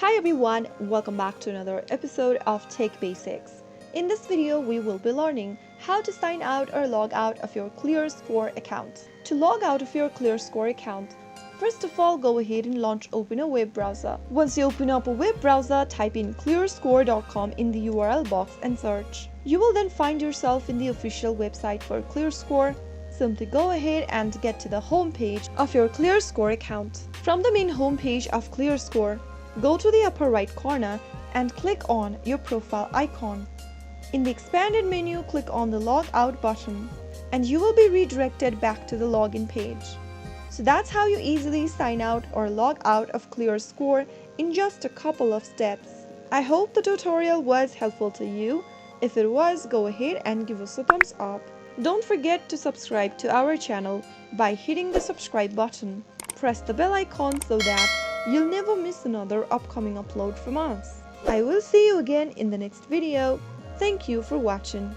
Hi everyone, welcome back to another episode of Tech Basics. In this video, we will be learning how to sign out or log out of your ClearScore account. To log out of your ClearScore account, first of all, go ahead and open a web browser. Once you open up a web browser, type in clearscore.com in the URL box and search. You will then find yourself in the official website for ClearScore. Simply go ahead and get to the home page of your ClearScore account. From the main home page of ClearScore, go to the upper right corner and click on your profile icon. In the expanded menu, click on the Log Out button and you will be redirected back to the login page. So that's how you easily sign out or log out of ClearScore in just a couple of steps. I hope the tutorial was helpful to you. If it was, go ahead and give us a thumbs up. Don't forget to subscribe to our channel by hitting the subscribe button. Press the bell icon so that you'll never miss another upcoming upload from us. I will see you again in the next video. Thank you for watching.